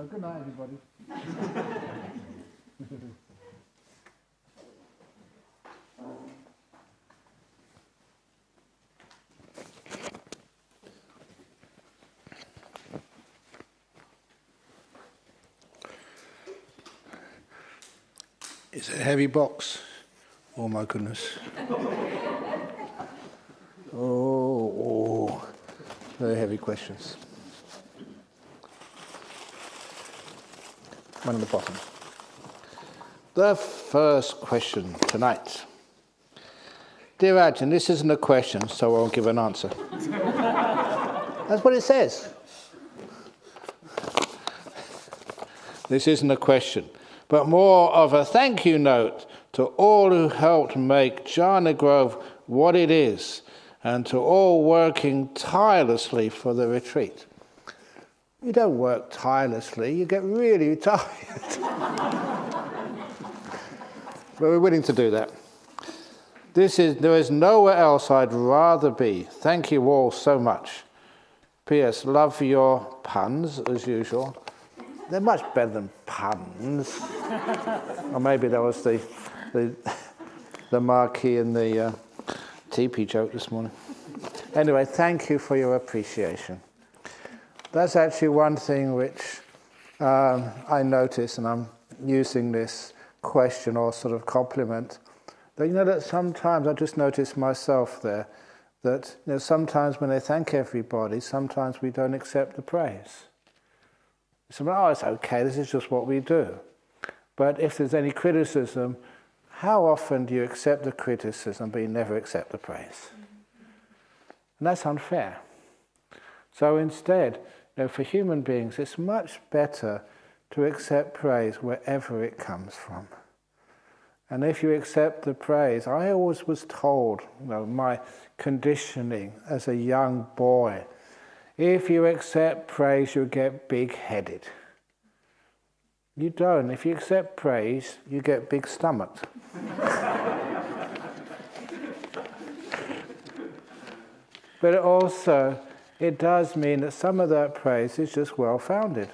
So good night, everybody. It's a heavy box. Oh my goodness. Oh, very heavy questions. One at the bottom. The first question tonight. Dear Ajahn, this isn't a question, so I'll give an answer. That's what it says. This isn't a question, but more of a thank you note to all who helped make Jhana Grove what it is, and to all working tirelessly for the retreat. You don't work tirelessly, you get really tired. But we're willing to do that. There is nowhere else I'd rather be. Thank you all so much. P.S. Love your puns, as usual. They're much better than puns. Or maybe that was the marquee and the teepee joke this morning. Anyway, thank you for your appreciation. That's actually one thing which I notice, and I'm using this question or sort of compliment, that that sometimes I just notice myself there, that sometimes when they thank everybody, sometimes we don't accept the praise. So, it's okay, this is just what we do. But if there's any criticism, how often do you accept the criticism but you never accept the praise? And that's unfair. So instead, for human beings, it's much better to accept praise wherever it comes from. And if you accept the praise, I always was told, my conditioning as a young boy, if you accept praise, you get big-headed. You don't. If you accept praise, you get big-stomached. But it does mean that some of that praise is just well-founded.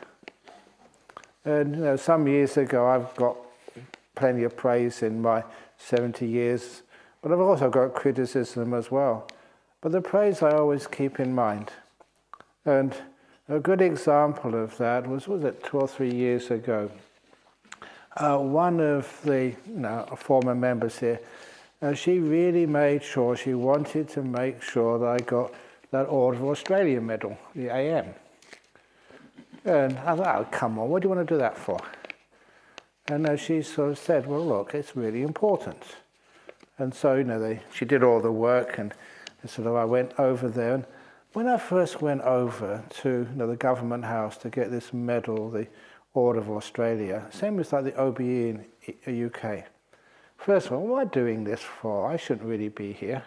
And some years ago, I've got plenty of praise in my 70 years, but I've also got criticism as well. But the praise I always keep in mind. And a good example of that was it 2 or 3 years ago? One of the former members here, she really made sure, she wanted to make sure that I got that Order of Australia medal, the AM. And I thought, oh, come on, what do you want to do that for? And she sort of said, well, look, it's really important. And so, she did all the work, and I went over there. And when I first went over to the government house to get this medal, the Order of Australia, same as like the OBE in the UK. First of all, what am I doing this for? I shouldn't really be here.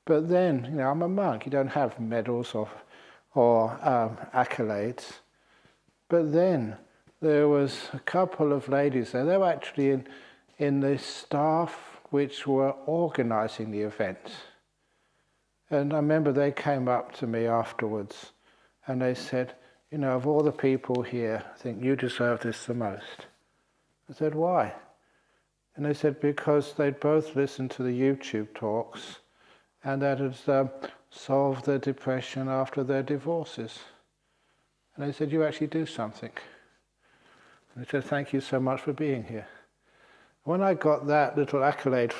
But then, I'm a monk. You don't have medals or accolades. But then there was a couple of ladies there. They were actually in the staff which were organising the event. And I remember they came up to me afterwards and they said, of all the people here, I think you deserve this the most. I said, why? And they said, because they'd both listened to the YouTube talks and that had solved their depression after their divorces. And they said, you actually do something. And they said, thank you so much for being here. When I got that little accolade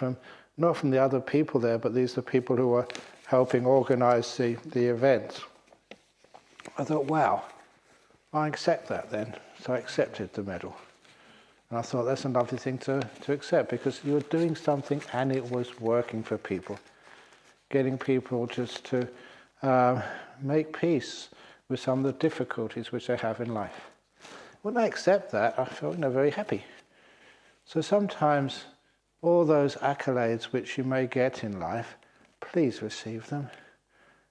not from the other people there, but these are people who were helping organise the event, I thought, wow, I accept that then. So I accepted the medal. And I thought that's a lovely thing to accept, because you were doing something and it was working for people. Getting people just to make peace with some of the difficulties which they have in life. When I accept that, I feel very happy. So sometimes all those accolades which you may get in life, please receive them.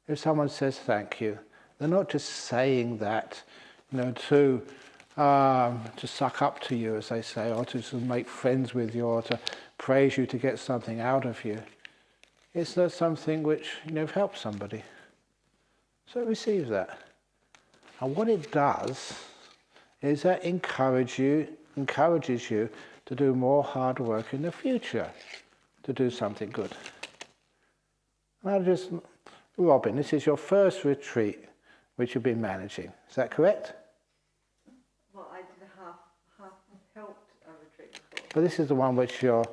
If someone says thank you, they're not just saying that, to suck up to you, as they say, or to sort of make friends with you, or to praise you to get something out of you. It's not something which helps somebody. So receive that. And what it does is that encourages you to do more hard work in the future, to do something good. And Robin, this is your first retreat which you've been managing. Is that correct? Well, I did half helped a retreat before. But this is the one which you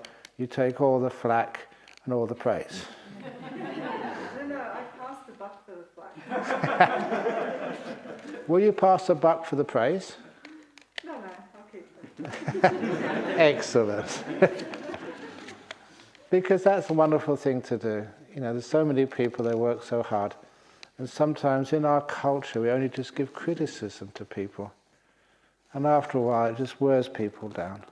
take all the flack and all the praise. No, I passed the buck for the flack. Will you pass the buck for the praise? No, I'll keep it. Excellent. Because that's a wonderful thing to do. There's so many people that work so hard. And sometimes in our culture, we only just give criticism to people. And after a while, it just wears people down.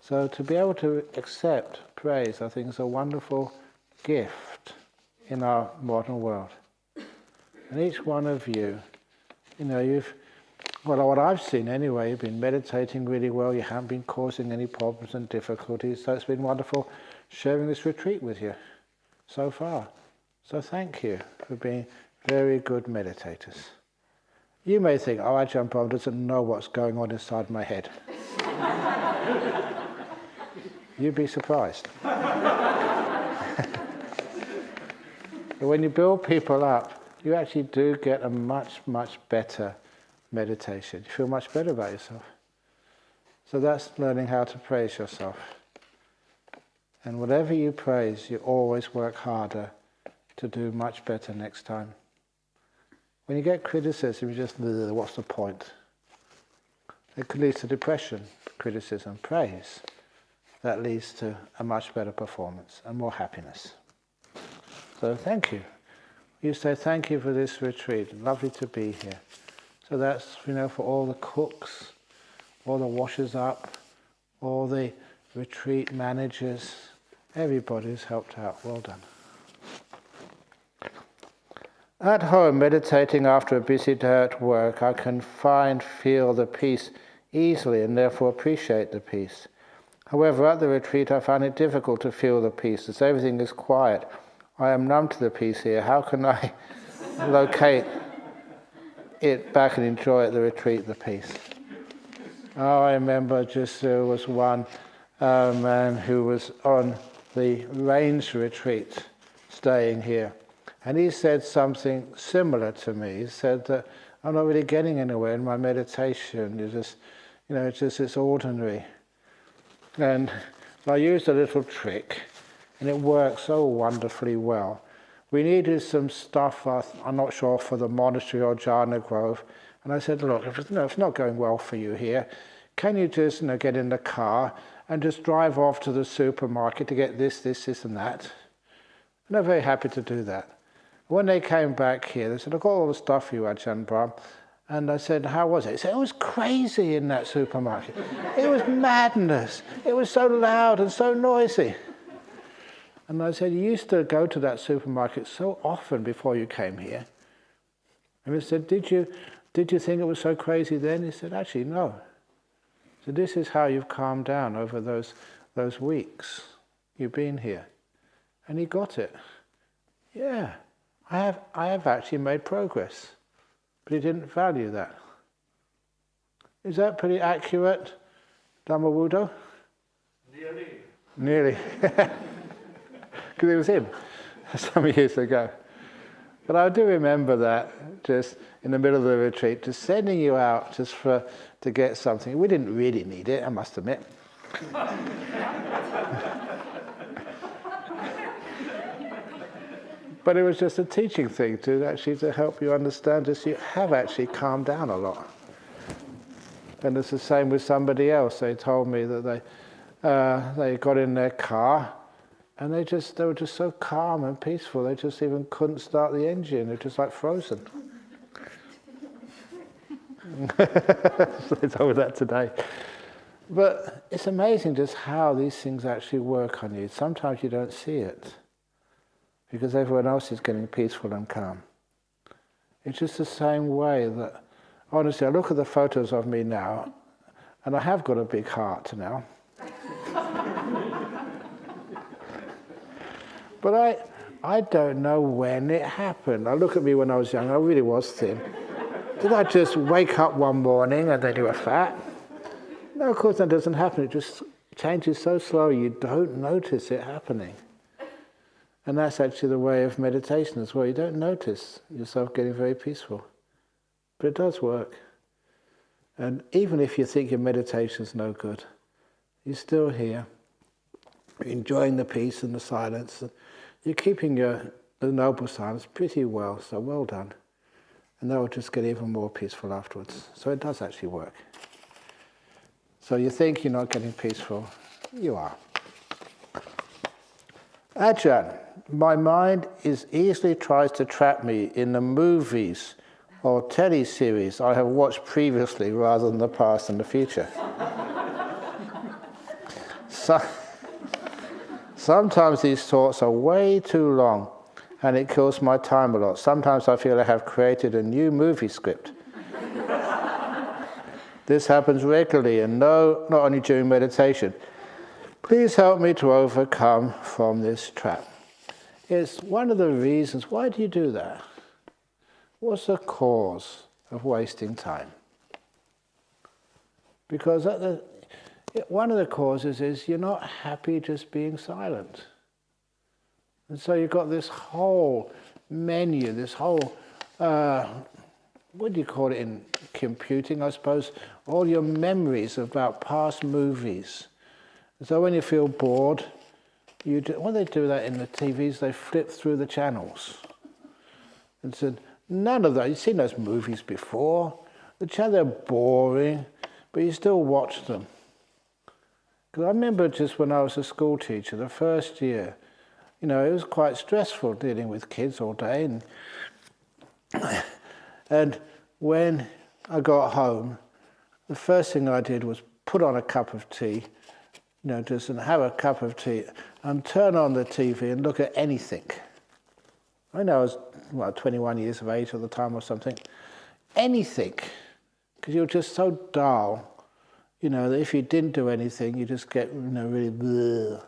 So to be able to accept praise, I think, is a wonderful gift in our modern world. And each one of you, what I've seen anyway, you've been meditating really well, you haven't been causing any problems and difficulties, so it's been wonderful sharing this retreat with you so far. So thank you for being very good meditators. You may think, Ajahn Brahm doesn't know what's going on inside my head. You'd be surprised. But when you build people up, you actually do get a much, much better meditation. You feel much better about yourself. So that's learning how to praise yourself. And whatever you praise, you always work harder to do much better next time. When you get criticism, you just, what's the point? It could lead to depression, criticism, praise. That leads to a much better performance and more happiness. So thank you. You say thank you for this retreat. Lovely to be here. So that's, for all the cooks, all the washers up, all the retreat managers, everybody's helped out. Well done. At home, meditating after a busy day at work, I can feel the peace easily and therefore appreciate the peace. However, at the retreat, I find it difficult to feel the peace, as everything is quiet. I am numb to the peace here. How can I locate it back and enjoy at the retreat the peace? I remember there was one man who was on the range retreat staying here. And he said something similar to me. He said that I'm not really getting anywhere in my meditation. It's ordinary. And I used a little trick, and it worked so wonderfully well. We needed some stuff, I'm not sure, for the monastery or Jhana Grove. And I said, look, if it's not going well for you here, can you just get in the car and just drive off to the supermarket to get this, and that? And they're very happy to do that. When they came back here, they said, I've got all the stuff for you, Ajahn Brahm. And I said, how was it? He said, it was crazy in that supermarket. It was madness. It was so loud and so noisy. And I said, you used to go to that supermarket so often before you came here. And he said, did you think it was so crazy then? He said, actually, no. So this is how you've calmed down over those weeks you've been here. And he got it. Yeah. I have actually made progress, but he didn't value that. Is that pretty accurate, Dhammawudo? Nearly. Because it was him some years ago. But I do remember that, just in the middle of the retreat, just sending you out just to get something. We didn't really need it, I must admit. But it was just a teaching thing to help you understand that you have actually calmed down a lot. And it's the same with somebody else. They told me that they got in their car and they were just so calm and peaceful. They just even couldn't start the engine. They're just like frozen. So they told me that today. But it's amazing just how these things actually work on you. Sometimes you don't see it, because everyone else is getting peaceful and calm. It's just the same way that, honestly, I look at the photos of me now, and I have got a big heart now. But I don't know when it happened. I look at me when I was young, I really was thin. Did I just wake up one morning and then you were fat? No, of course that doesn't happen. It just changes so slow you don't notice it happening. And that's actually the way of meditation as well. You don't notice yourself getting very peaceful. But it does work. And even if you think your meditation's no good, you're still here, enjoying the peace and the silence. You're keeping the noble silence pretty well, so well done. And that will just get even more peaceful afterwards. So it does actually work. So you think you're not getting peaceful, you are. Ajahn, my mind easily tries to trap me in the movies or teleseries I have watched previously rather than the past and the future. Sometimes these thoughts are way too long and it kills my time a lot. Sometimes I feel I have created a new movie script. This happens regularly and not only during meditation. Please help me to overcome from this trap. It's one of the reasons. Why do you do that? What's the cause of wasting time? Because one of the causes is you're not happy just being silent. And so you've got this whole menu, this whole, what do you call it in computing, I suppose? All your memories about past movies. And so when you feel bored, when they do that in the TVs, they flip through the channels. And said, none of that, you've seen those movies before. They're boring, but you still watch them. Because I remember just when I was a school teacher, the first year, it was quite stressful dealing with kids all day. And when I got home, the first thing I did was put on a cup of tea, just have a cup of tea and turn on the TV and look at anything. I know I was 21 years of age at the time or something. Anything, because you're just so dull, that if you didn't do anything, you just get really bleh.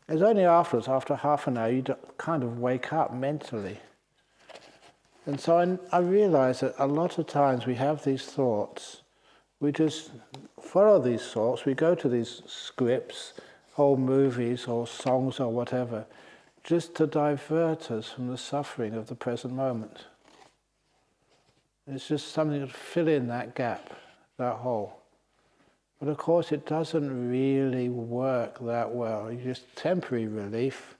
It's only afterwards, after half an hour, you kind of wake up mentally. And so I realized that a lot of times we have these thoughts, we just follow these thoughts, we go to these scripts, or movies, or songs, or whatever, just to divert us from the suffering of the present moment. It's just something to fill in that gap, that hole. But of course it doesn't really work that well. It's just temporary relief,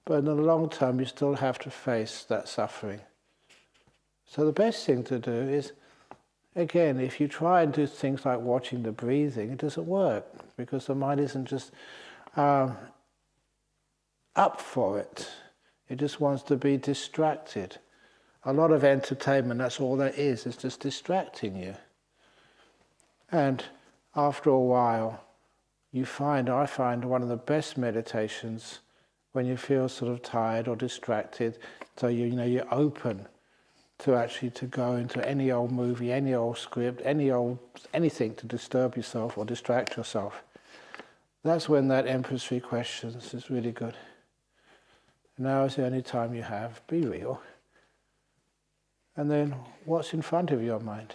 but in the long term you still have to face that suffering. So the best thing to do is, again, if you try and do things like watching the breathing, it doesn't work because the mind isn't just up for it. It just wants to be distracted. A lot of entertainment, that's all that is. It's just distracting you. And after a while, I find one of the best meditations when you feel sort of tired or distracted, so you're open to go into any old movie, any old script, anything to disturb yourself or distract yourself. That's when that Emperor's Three Questions is really good. Now is the only time you have. Be real. And then what's in front of your mind?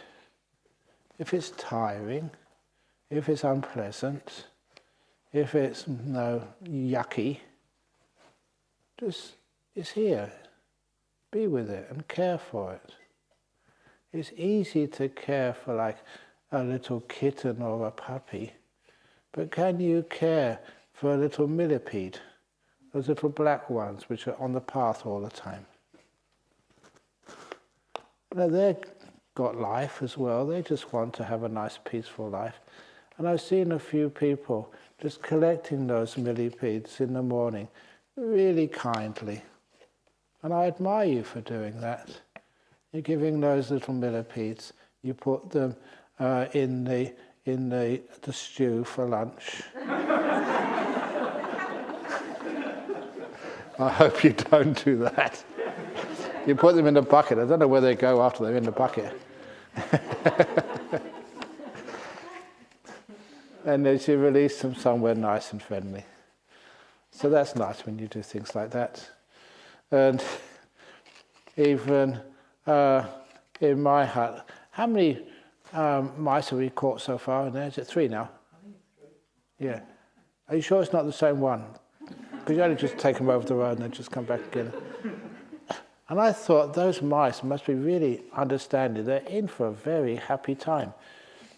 If it's tiring, if it's unpleasant, if it's yucky, it's here. Be with it and care for it. It's easy to care for like a little kitten or a puppy, but can you care for a little millipede, those little black ones which are on the path all the time? They've got life as well. They just want to have a nice peaceful life. And I've seen a few people just collecting those millipedes in the morning, really kindly. And I admire you for doing that. You're giving those little millipedes, you put them in the stew for lunch. I hope you don't do that. You put them in the bucket. I don't know where they go after they're in the bucket. And then you release them somewhere nice and friendly. So that's nice when you do things like that. And even in my hut. How many mice have we caught so far in there? Is it 3 now? I think it's 3. Yeah. Are you sure it's not the same one? Because you only just take them over the road and they just come back again. And I thought those mice must be really understanding. They're in for a very happy time.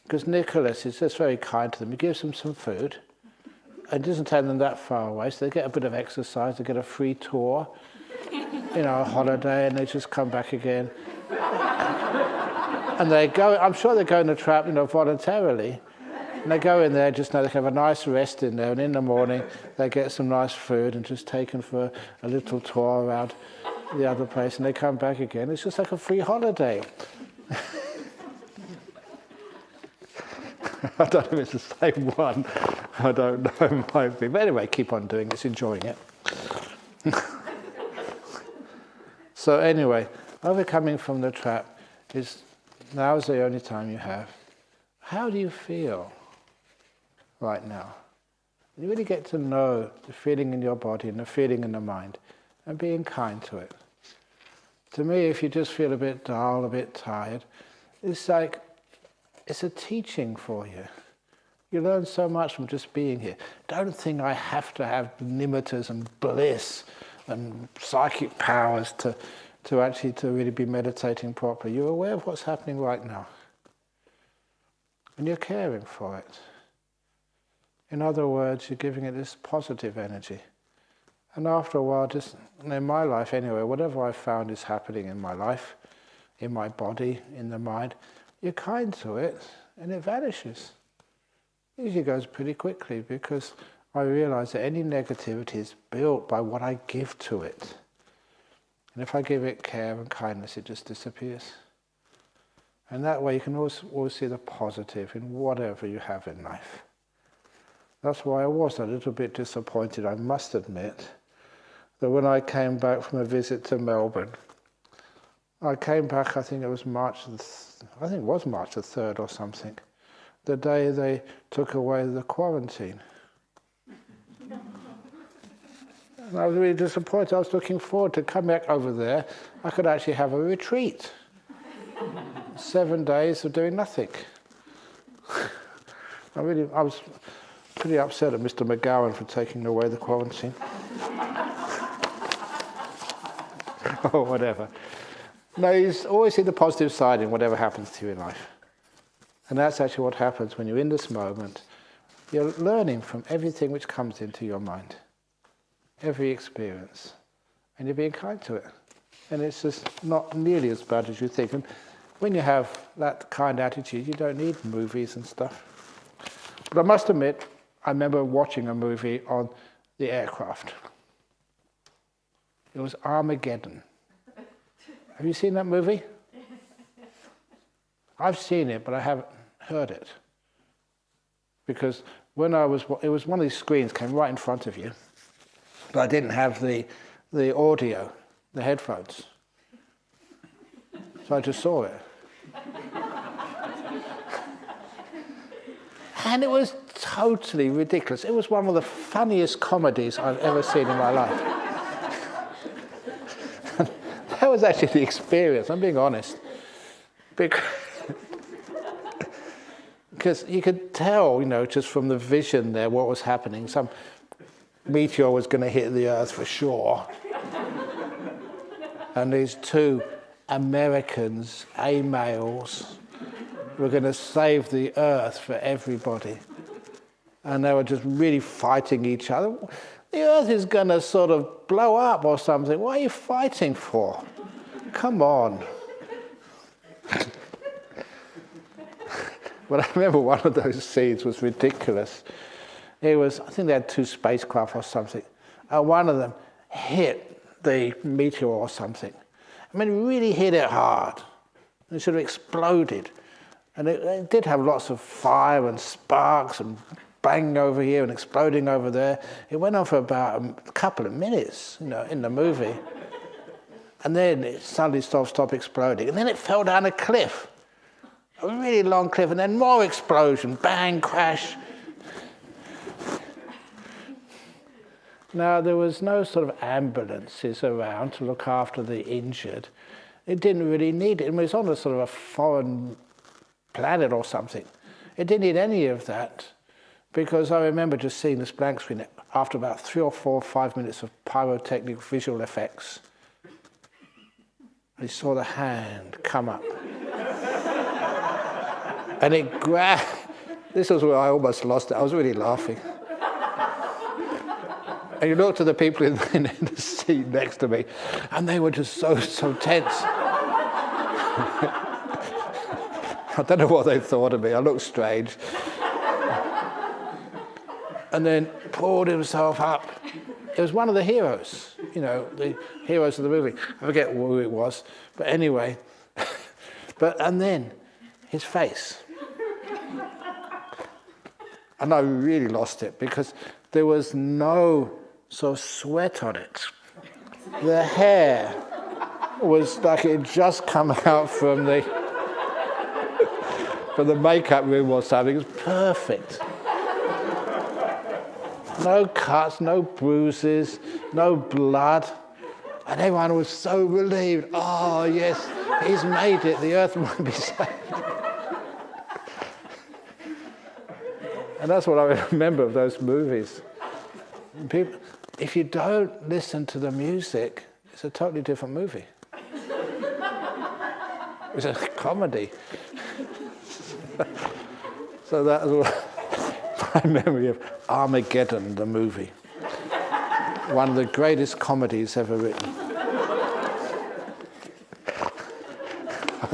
Because Nicholas is just very kind to them. He gives them some food and doesn't take them that far away. So they get a bit of exercise, they get a free tour, a holiday, and they just come back again. And they go, I'm sure they go in the trap, voluntarily. And they go in there, just know they can have a nice rest in there, and in the morning they get some nice food and just taken for a little tour around the other place, and they come back again. It's just like a free holiday. I don't know if it's the same one. I don't know, it might be. But anyway, keep on doing it, it's enjoying it. So anyway, overcoming from the trap is, now's the only time you have. How do you feel right now? You really get to know the feeling in your body and the feeling in the mind and being kind to it. To me, if you just feel a bit dull, a bit tired, it's like, it's a teaching for you. You learn so much from just being here. Don't think I have to have nimittas and bliss and psychic powers to really be meditating properly. You're aware of what's happening right now. And you're caring for it. In other words, you're giving it this positive energy. And after a while, just in my life anyway, whatever I've found is happening in my life, in my body, in the mind, you're kind to it and it vanishes. It usually goes pretty quickly because I realize that any negativity is built by what I give to it. And if I give it care and kindness, it just disappears. And that way you can always see the positive in whatever you have in life. That's why I was a little bit disappointed, I must admit, that when I came back from a visit to Melbourne, I came back, I think it was March the 3rd or something, the day they took away the quarantine. And I was really disappointed. I was looking forward to come back over there. I could actually have a retreat. 7 days of doing nothing. I was pretty upset at Mr. McGowan for taking away the quarantine. Or whatever. No, you always see the positive side in whatever happens to you in life. And that's actually what happens when you're in this moment. You're learning from everything which comes into your mind. Every experience. And you're being kind to it. And it's just not nearly as bad as you think. And when you have that kind attitude, you don't need movies and stuff. But I must admit, I remember watching a movie on the aircraft. It was Armageddon. Have you seen that movie? I've seen it, but I haven't heard it. Because it was one of these screens came right in front of you, but I didn't have the audio, the headphones. So I just saw it. And it was totally ridiculous. It was one of the funniest comedies I've ever seen in my life. That was actually the experience, I'm being honest. Because you could tell, just from the vision there, what was happening. Some meteor was going to hit the Earth for sure. And these 2 Americans, males, were going to save the Earth for everybody. And they were just really fighting each other. The Earth is going to sort of blow up or something. What are you fighting for? Come on. But I remember one of those scenes was ridiculous. I think they had 2 spacecraft or something. And one of them hit the meteor or something. I mean, really hit it hard. It sort of exploded. And it did have lots of fire and sparks and banging over here and exploding over there. It went on for about a couple of minutes, in the movie. And then it suddenly stopped exploding. And then it fell down a cliff. A really long cliff, and then more explosion, bang, crash. Now, there was no sort of ambulances around to look after the injured. It didn't really need it. I mean, it's on a sort of a foreign planet or something. It didn't need any of that, because I remember just seeing this blank screen after about 3 or 4 or 5 minutes of pyrotechnic visual effects. I saw the hand come up. And it grabbed. This was where I almost lost it. I was really laughing. And you looked at the people in the seat next to me, and they were just so tense. I don't know what they thought of me. I looked strange. And then pulled himself up. It was one of the heroes, the heroes of the movie. I forget who it was, but anyway. And then his face. And I really lost it because there was no sort of sweat on it. The hair was like it had just come out from the makeup room or something. It was perfect. No cuts, no bruises, no blood. And everyone was so relieved. Oh, yes, he's made it. The earth might be saved. And that's what I remember of those movies. People, if you don't listen to the music, it's a totally different movie. It's a comedy. So that was my memory of Armageddon, the movie. One of the greatest comedies ever written.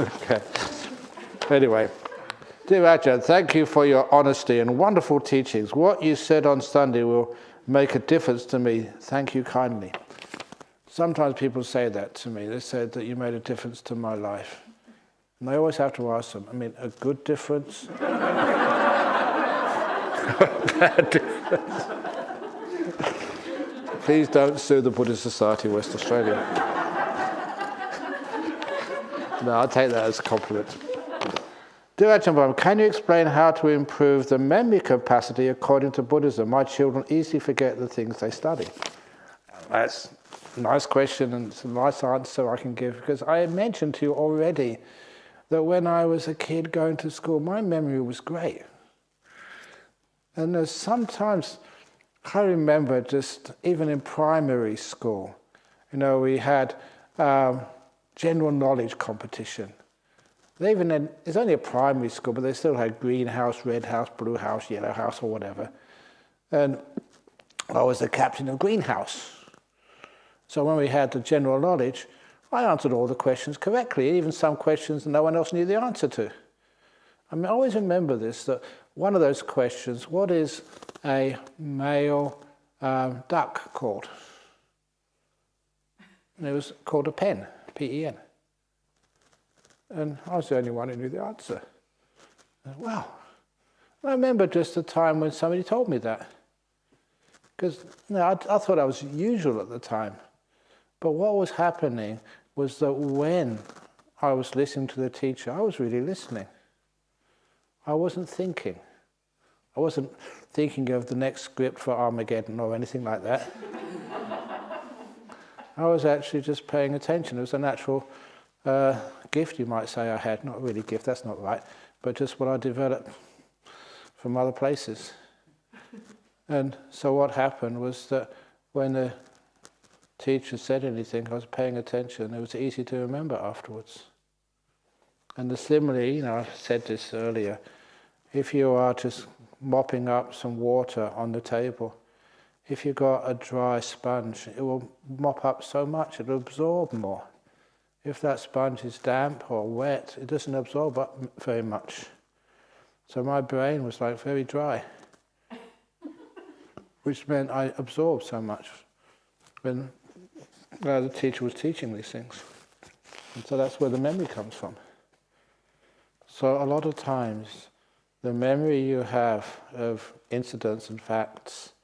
Okay. Anyway, dear Ajahn, thank you for your honesty and wonderful teachings. What you said on Sunday will make a difference to me. Thank you kindly. Sometimes people say that to me. They said that you made a difference to my life. And I always have to ask them, a good difference? Bad difference? Please don't sue the Buddhist Society of West Australia. No, I'll take that as a compliment. Dear Ajahn Brahm, can you explain how to improve the memory capacity according to Buddhism? My children easily forget the things they study. That's a nice question, and it's a nice answer I can give, because I mentioned to you already that when I was a kid going to school, my memory was great. And there's sometimes, I remember just even in primary school, we had general knowledge competition. It's only a primary school, but they still had green house, red house, blue house, yellow house, or whatever. And I was the captain of green house. So when we had the general knowledge, I answered all the questions correctly, even some questions no one else knew the answer to. I always remember this, that one of those questions, what is a male duck called? And it was called a pen, P-E-N. And I was the only one who knew the answer. Wow. I remember just the time when somebody told me that. Because I thought I was usual at the time. But what was happening was that when I was listening to the teacher, I was really listening. I wasn't thinking. I wasn't thinking of the next script for Armageddon or anything like that. I was actually just paying attention. It was a natural gift, you might say, I had. Not really gift, that's not right, but just what I developed from other places. And so what happened was that when the teacher said anything, I was paying attention. It was easy to remember afterwards. And similarly, I've said this earlier, if you are just mopping up some water on the table, if you've got a dry sponge, it will mop up so much, it will absorb more. If that sponge is damp or wet, it doesn't absorb up very much. So my brain was like very dry, which meant I absorbed so much when the teacher was teaching these things. And so that's where the memory comes from. So a lot of times, the memory you have of incidents and facts,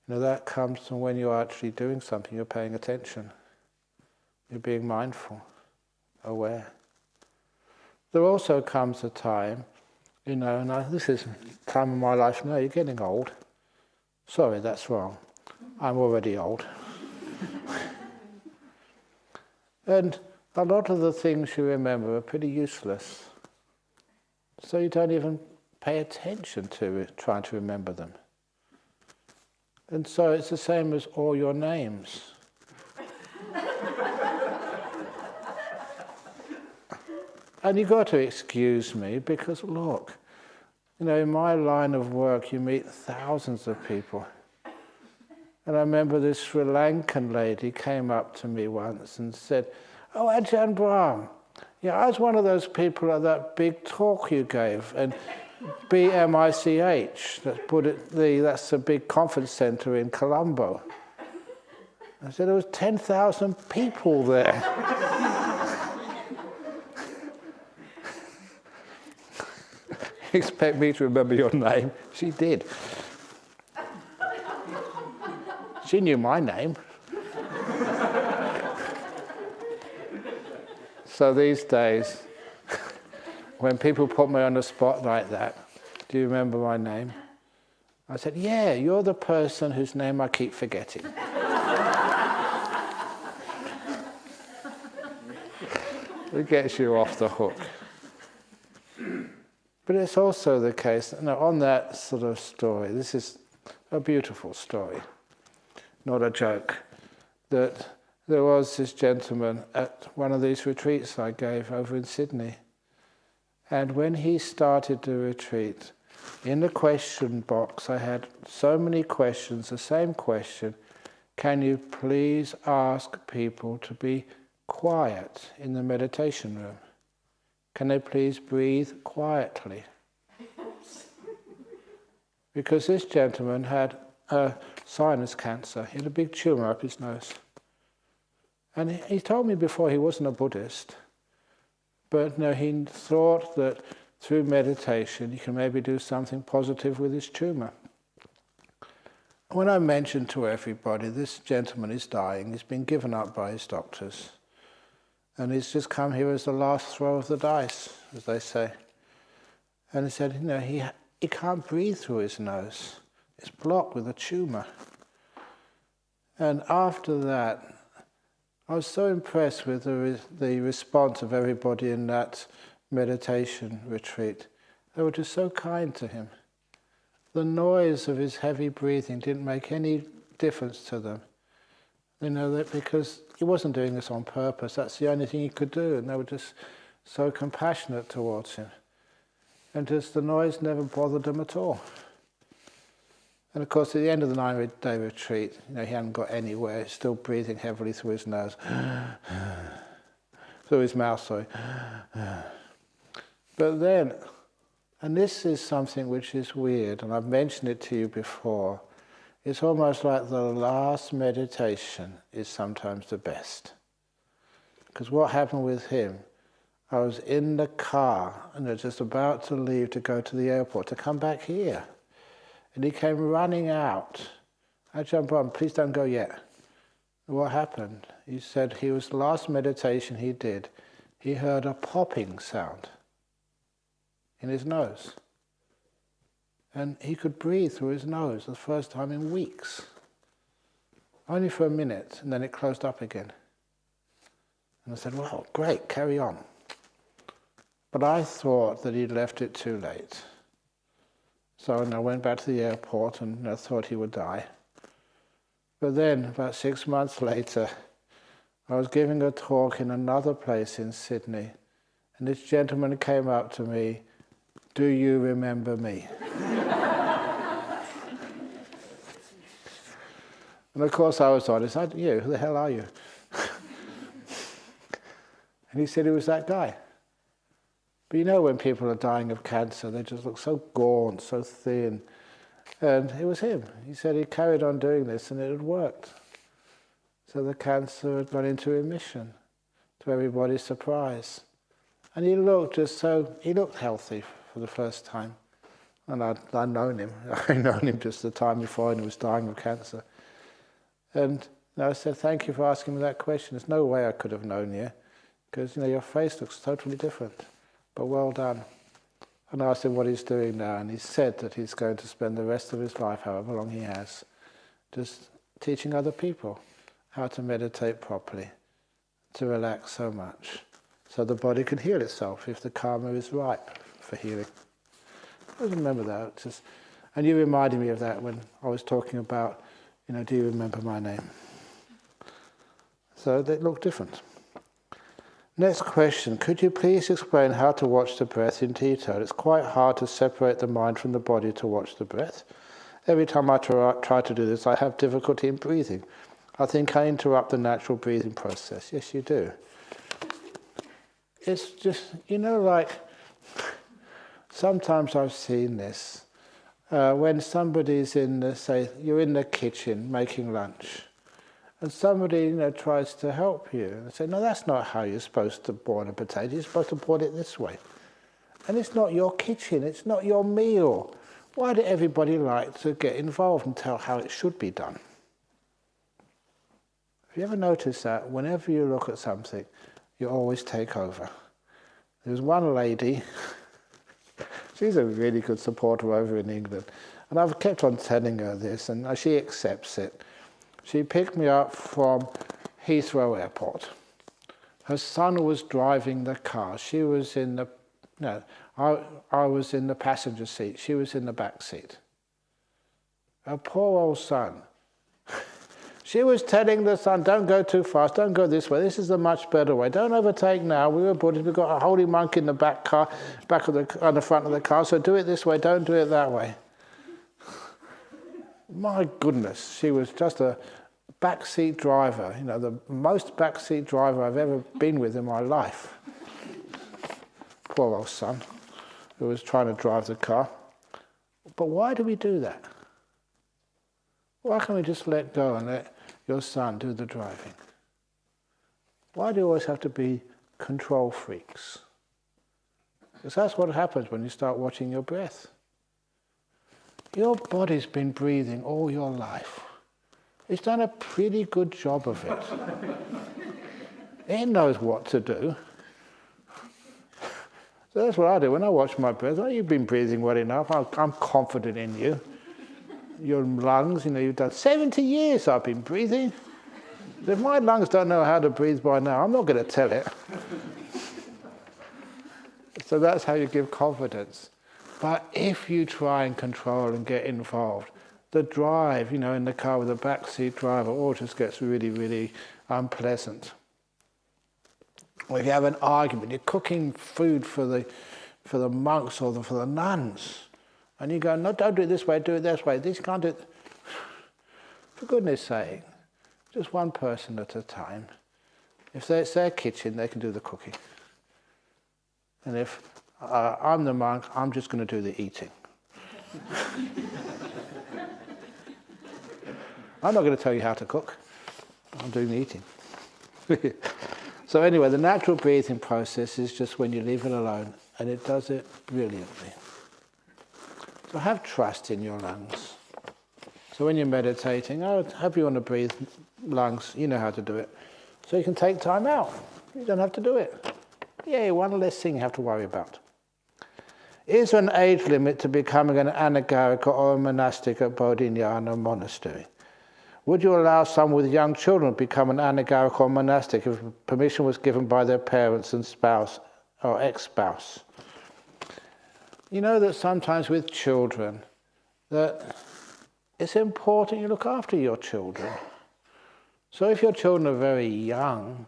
that comes from when you're actually doing something, you're paying attention. You're being mindful, aware. There also comes a time, and this is the time of my life now, you're getting old. Sorry, that's wrong. I'm already old. And a lot of the things you remember are pretty useless. So you don't even pay attention to it, trying to remember them. And so it's the same as all your names. And you've got to excuse me because look, in my line of work you meet thousands of people. And I remember this Sri Lankan lady came up to me once and said, "Oh, Ajahn Brahm, I was one of those people at that big talk you gave, and BMICH, that's a big conference centre in Colombo." I said, there was 10,000 people there. You expect me to remember your name? She did. She knew my name. So these days, when people put me on the spot like that, do you remember my name? I said, yeah, you're the person whose name I keep forgetting. It gets you off the hook. But it's also the case, on that sort of story, this is a beautiful story, not a joke, that there was this gentleman at one of these retreats I gave over in Sydney. And when he started the retreat, in the question box I had so many questions, the same question, can you please ask people to be quiet in the meditation room? Can they please breathe quietly? Because this gentleman had a sinus cancer. He had a big tumour up his nose. And he told me before he wasn't a Buddhist, but he thought that through meditation he can maybe do something positive with his tumour. When I mentioned to everybody, this gentleman is dying, he's been given up by his doctors, and he's just come here as the last throw of the dice, as they say. And he said, he can't breathe through his nose. It's blocked with a tumour. And after that, I was so impressed with the response of everybody in that meditation retreat. They were just so kind to him. The noise of his heavy breathing didn't make any difference to them. That because he wasn't doing this on purpose, that's the only thing he could do, and they were just so compassionate towards him. And just the noise never bothered them at all. And of course, at the end of the 9-day retreat, he hadn't got anywhere, still breathing heavily through his nose, through his mouth, sorry. But then, and this is something which is weird, and I've mentioned it to you before, it's almost like the last meditation is sometimes the best. Because what happened with him, I was in the car and I was just about to leave to go to the airport to come back here. And he came running out. Ajahn Brahm, please don't go yet. What happened? He said the last meditation he did, he heard a popping sound in his nose. And he could breathe through his nose the first time in weeks. Only for a minute, and then it closed up again. And I said, well, great, carry on. But I thought that he'd left it too late. So I went back to the airport and I thought he would die. But then, about 6 months later, I was giving a talk in another place in Sydney, and this gentleman came up to me, do you remember me? And of course I was honest, who the hell are you? And he said he was that guy. But when people are dying of cancer, they just look so gaunt, so thin. And it was him. He said he carried on doing this and it had worked. So the cancer had gone into remission, to everybody's surprise. And he looked he looked healthy for the first time. And I'd known him. I'd known him just the time before and he was dying of cancer. And I said, thank you for asking me that question. There's no way I could have known you, because your face looks totally different. But well done. And I asked him what he's doing now, and he said that he's going to spend the rest of his life, however long he has, just teaching other people how to meditate properly. to relax so much, so the body can heal itself if the karma is ripe for healing. I remember that. And you reminded me of that when I was talking about, do you remember my name? So they look different. Next question, could you please explain how to watch the breath in detail? It's quite hard to separate the mind from the body to watch the breath. Every time I try to do this, I have difficulty in breathing. I think I interrupt the natural breathing process. Yes, you do. It's just, like, sometimes I've seen this. When somebody's say, you're in the kitchen making lunch, and somebody, tries to help you, and say, no, that's not how you're supposed to boil a potato. You're supposed to boil it this way. And it's not your kitchen. It's not your meal. Why do everybody like to get involved and tell how it should be done? Have you ever noticed that whenever you look at something, you always take over? There's one lady, she's a really good supporter over in England, and I've kept on telling her this, and she accepts it. She picked me up from Heathrow Airport. Her son was driving the car. She was in the, I was in the passenger seat. She was in the back seat. Her poor old son. She was telling the son, don't go too fast, don't go this way, this is a much better way, don't overtake now, we were Buddhists, we've got a holy monk in the on the front of the car, so do it this way, don't do it that way. My goodness, she was just a backseat driver, the most backseat driver I've ever been with in my life. Poor old son, who was trying to drive the car. But why do we do that? Why can't we just let go and let your son do the driving? Why do you always have to be control freaks? Because that's what happens when you start watching your breath. Your body's been breathing all your life. It's done a pretty good job of it. It knows what to do. So that's what I do when I watch my breath. Oh, you've been breathing well enough. I'm confident in you. Your lungs, you've done 70 years I've been breathing. If my lungs don't know how to breathe by now, I'm not going to tell it. So that's how you give confidence. But if you try and control and get involved, the drive, in the car with a backseat driver, all just gets really, really unpleasant. Or if you have an argument, you're cooking food for the monks or for the nuns, and you go, no, don't do it this way, do it this way. These can't do it. For goodness sake, just one person at a time. If it's their kitchen, they can do the cooking. And if I'm the monk, I'm just going to do the eating. I'm not going to tell you how to cook. I'm doing the eating. So anyway, the natural breathing process is just when you leave it alone, and it does it brilliantly. So have trust in your lungs. So when you're meditating, hope you want to breathe lungs, you know how to do it. So you can take time out. You don't have to do it. Yay, one less thing you have to worry about. Is there an age limit to becoming an anagarika or a monastic at Bodhinyana monastery? Would you allow someone with young children to become an anagarika or monastic if permission was given by their parents and spouse or ex-spouse? You know that sometimes with children, that it's important you look after your children. So if your children are very young,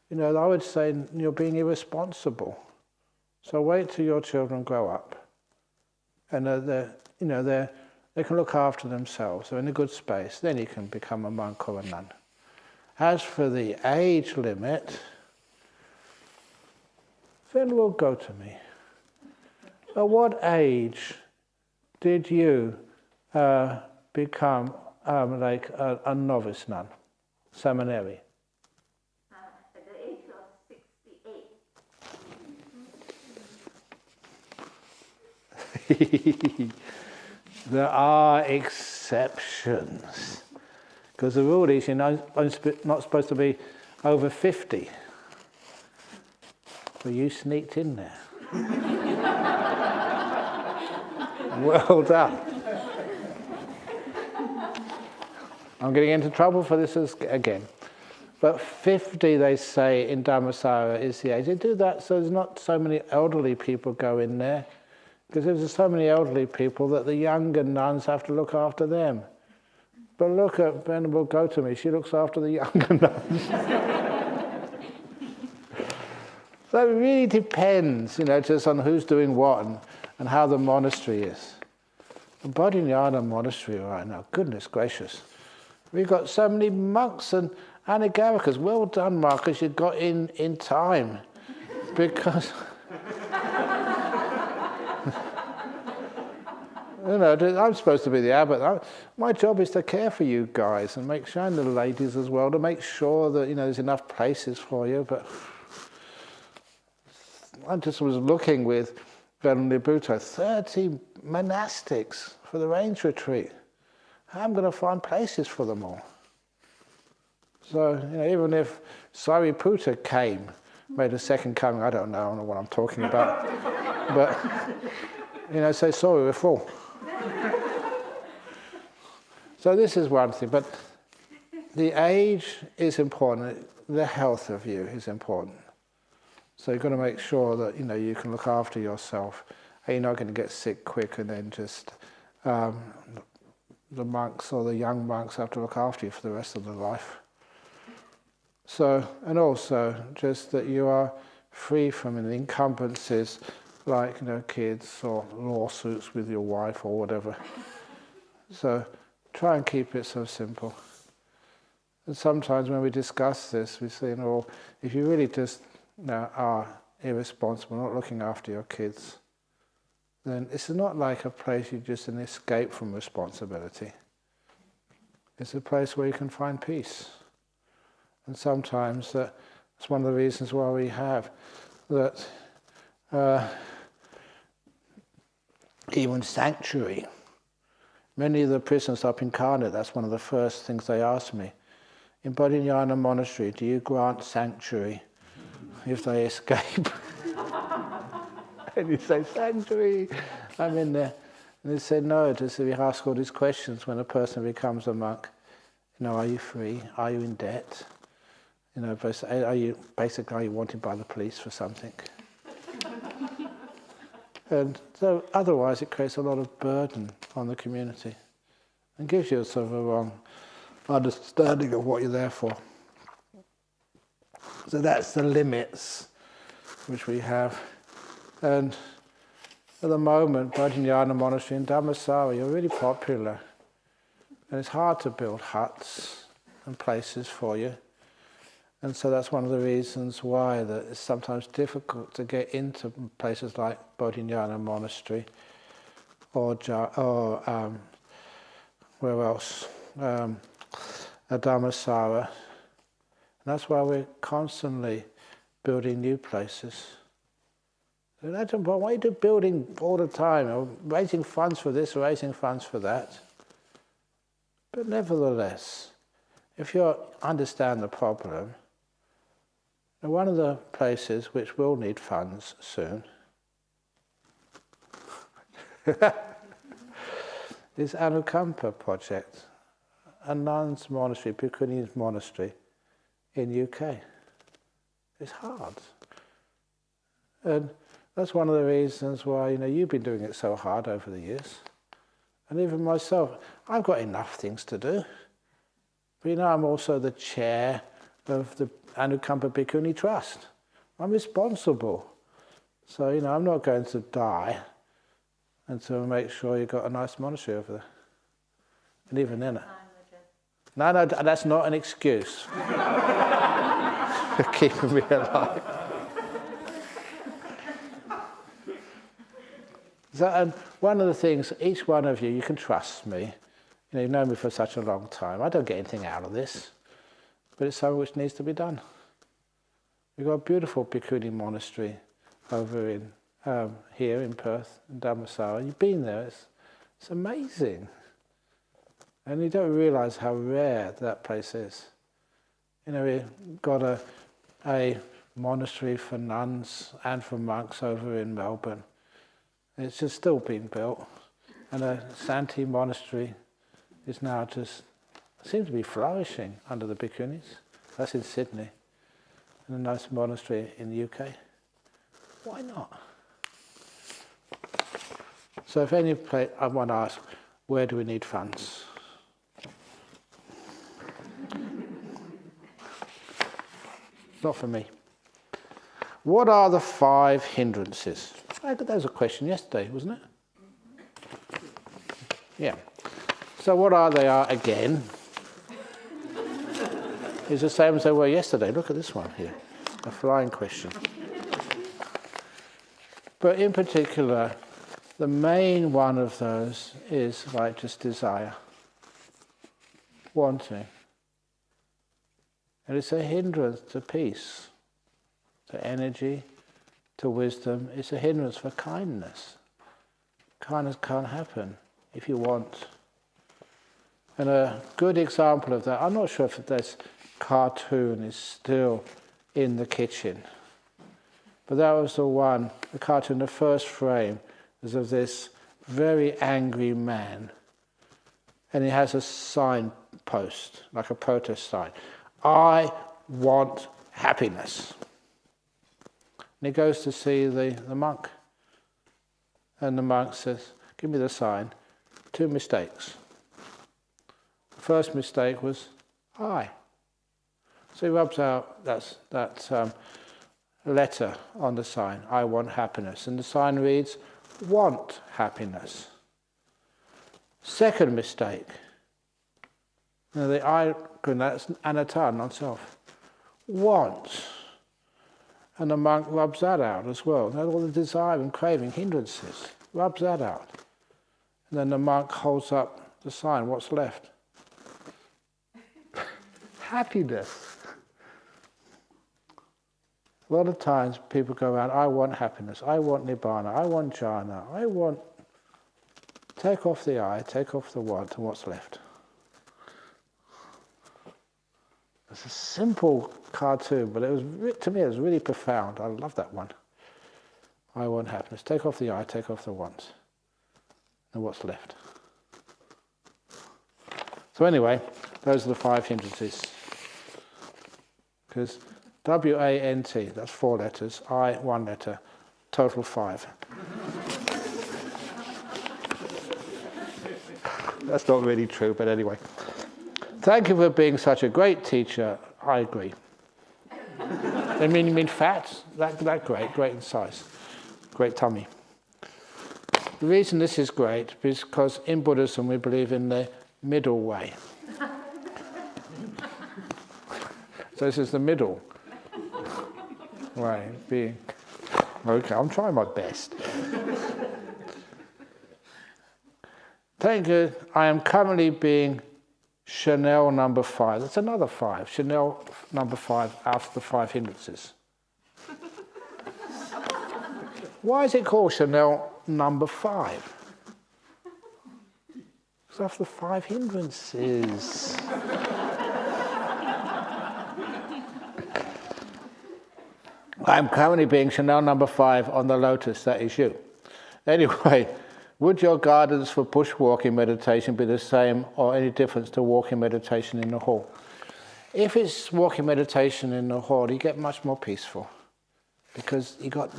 I would say you're being irresponsible. So wait till your children grow up, and they can look after themselves. They're in a good space. Then you can become a monk or a nun. As for the age limit, then will go to me. At what age did you become like a novice nun, seminary? At the age of 68. There are exceptions. Because the rule is, I'm not supposed to be over 50. But you sneaked in there. Well done. I'm getting into trouble for this again. But 50, they say, in Dhammasara is the age. They do that so there's not so many elderly people go in there. Because if there's so many elderly people that the younger nuns have to look after them. But look at Venerable Gautami, she looks after the younger nuns. So it really depends, just on who's doing what and how the monastery is. The Bodhinyana monastery right now, goodness gracious. We've got so many monks and anagarikas. Well done, Marcus, you got in time. Because, I'm supposed to be the abbot. My job is to care for you guys and make sure, and the ladies as well, to make sure that, there's enough places for you. But I just was looking with Venerable Nibbutta, 30 monastics for the range retreat. I'm going to find places for them all. So, even if Sariputta came, made a second coming, I don't know what I'm talking about. But, say, sorry, we're full. So this is one thing, but the age is important, the health of you is important. So you've got to make sure that, you can look after yourself. And you're not going to get sick quick and then just the monks or the young monks have to look after you for the rest of their life. So, and also just that you are free from any encumbrances like, kids or lawsuits with your wife or whatever. So try and keep it so simple. And sometimes when we discuss this, we say, if you really just are irresponsible, not looking after your kids, then it's not like a place you just an escape from responsibility. It's a place where you can find peace. And sometimes that's one of the reasons why we have that even sanctuary. Many of the prisoners up in Karnat, that's one of the first things they ask me. In Bodhinyana Monastery, do you grant sanctuary if they escape? And you say, sanctuary, I'm in there. And they say, no, we ask all these questions when a person becomes a monk. Are you free? Are you in debt? Are you wanted by the police for something? And so otherwise it creates a lot of burden on the community and gives you sort of a wrong understanding of what you're there for. So that's the limits which we have. And at the moment, Bodhinyana Monastery in Dhammasara, you're really popular. And it's hard to build huts and places for you. And so that's one of the reasons why that it's sometimes difficult to get into places like Bodhinyana Monastery or where else? Dhammasara. And that's why we're constantly building new places. Imagine, why are you building all the time, raising funds for this, raising funds for that? But nevertheless, if you understand the problem, one of the places which will need funds soon is Anukampa project, a nuns' monastery, Bhikkhuni's monastery in UK. It's hard. And that's one of the reasons why, you've been doing it so hard over the years. And even myself, I've got enough things to do. But I'm also the chair of the Anukampa Bhikkhuni Trust. I'm responsible. So, I'm not going to die until I make sure you've got a nice monastery over there. And even then, no, that's not an excuse for keeping me alive. So, and one of the things, each one of you, you can trust me. You've known me for such a long time. I don't get anything out of this. But it's something which needs to be done. We've got a beautiful Bhikkhuni monastery over in here in Perth, in Dhammasara. You've been there, it's amazing. And you don't realise how rare that place is. We've got a monastery for nuns and for monks over in Melbourne. It's just still being built. And a Santee monastery is now seems to be flourishing under the Bhikkhunis. That's in Sydney, in a nice monastery in the UK. Why not? So if any place, I want to ask, where do we need funds? Not for me. What are the 5 hindrances? That was a question yesterday, wasn't it? Yeah. So what are they again? It's the same as they were yesterday. Look at this one here, a flying question. But in particular, the main one of those is righteous desire, wanting. And it's a hindrance to peace, to energy, to wisdom. It's a hindrance for kindness. Kindness can't happen if you want. And a good example of that, I'm not sure if this cartoon is still in the kitchen, but that was the cartoon, the first frame is of this very angry man, and he has a sign post, like a protest sign. I want happiness. And he goes to see the monk, and the monk says, give me the sign. 2 mistakes. The first mistake was I. So he rubs out that letter on the sign, I want happiness. And the sign reads, want happiness. Second mistake. Now the I, that's anatta, non-self. Want. And the monk rubs that out as well. Now all the desire and craving, hindrances, rubs that out. And then the monk holds up the sign, what's left? Happiness. A lot of times people go around, I want happiness, I want nibbana, I want jhana, I want... Take off the I, take off the want, and what's left? It's a simple cartoon, but to me it was really profound. I love that one. I want happiness. Take off the I, take off the wants. And what's left? So anyway, those are the 5 hindrances. Because W-A-N-T, that's 4 letters, I, 1 letter, total 5. That's not really true, but anyway. Thank you for being such a great teacher. I agree. I mean, you mean fat? That great in size. Great tummy. The reason this is great is because in Buddhism we believe in the middle way. So this is the middle way. Being okay, I'm trying my best. Thank you. I am currently being Chanel number 5. That's another 5. Chanel number 5 after the 5 hindrances. Why is it called Chanel number 5? It's after the 5 hindrances. I'm currently being Chanel number 5 on the lotus, that is you. Anyway, would your guidance for bushwalking meditation be the same or any difference to walking meditation in the hall? If it's walking meditation in the hall, you get much more peaceful because you got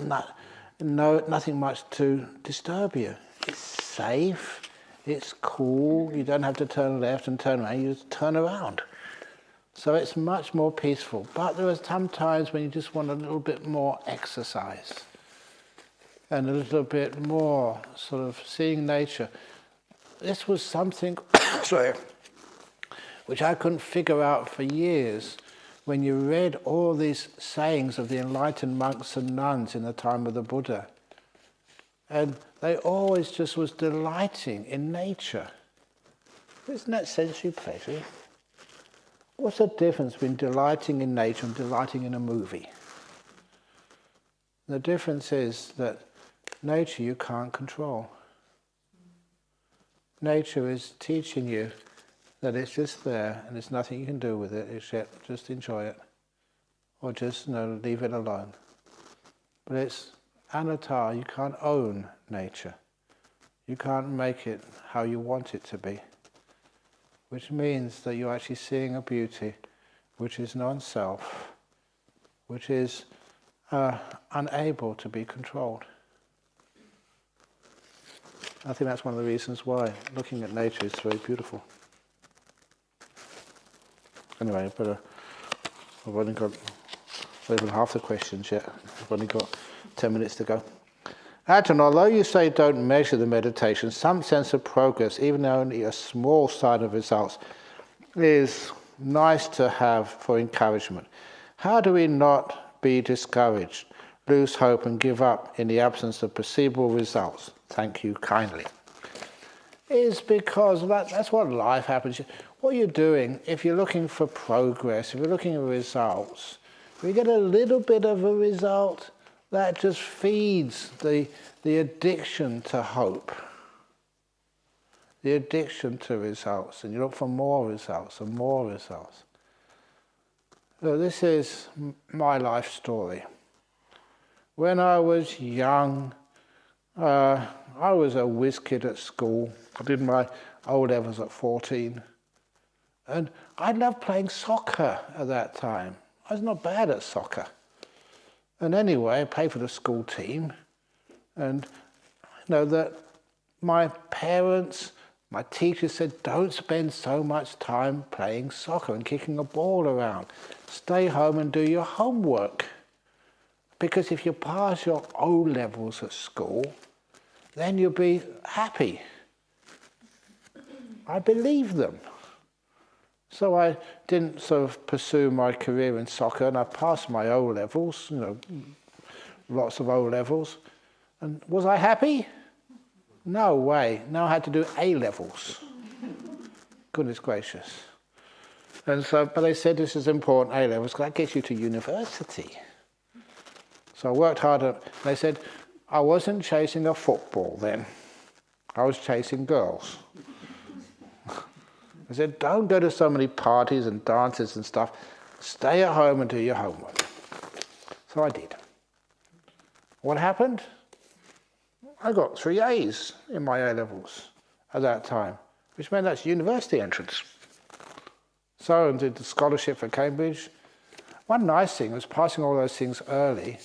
nothing much to disturb you. It's safe, it's cool, you don't have to turn left and turn right, you just turn around. So it's much more peaceful. But there are some times when you just want a little bit more exercise and a little bit more sort of seeing nature. This was something which I couldn't figure out for years when you read all these sayings of the enlightened monks and nuns in the time of the Buddha. And they always just was delighting in nature. Isn't that sensory pleasure? What's the difference between delighting in nature and delighting in a movie? The difference is that nature you can't control. Nature is teaching you that it's just there and there's nothing you can do with it except just enjoy it or just leave it alone. But it's anatta, you can't own nature. You can't make it how you want it to be. Which means that you're actually seeing a beauty which is non-self, which is unable to be controlled. I think that's one of the reasons why looking at nature is very beautiful. Anyway, I've only got not even half the questions yet. I've only got 10 minutes to go. Ajahn, although you say don't measure the meditation, some sense of progress, even only a small sign of results, is nice to have for encouragement. How do we not be discouraged, lose hope and give up in the absence of perceivable results? Thank you kindly. Is because that's what life happens. What you're doing, if you're looking for progress, if you're looking at results, if you get a little bit of a result, that just feeds the addiction to hope, the addiction to results, and you look for more results and more results. So this is my life story. When I was young, I was a whiz kid at school. I did my O-levels at 14. And I loved playing soccer at that time. I was not bad at soccer. And anyway, I played for the school team. And that my parents, my teachers said, don't spend so much time playing soccer and kicking a ball around. Stay home and do your homework. Because if you pass your O-levels at school, then you'll be happy. I believed them. So I didn't sort of pursue my career in soccer, and I passed my O-levels, lots of O-levels. And was I happy? No way. Now I had to do A-levels. Goodness gracious. And so, but they said this is important, A-levels, because that gets you to university. So I worked hard. They said I wasn't chasing a football then. I was chasing girls. I said, don't go to so many parties and dances and stuff. Stay at home and do your homework. So I did. What happened? I got 3 A's in my A-levels at that time, which meant that's university entrance. So I did the scholarship for Cambridge. One nice thing was passing all those things early.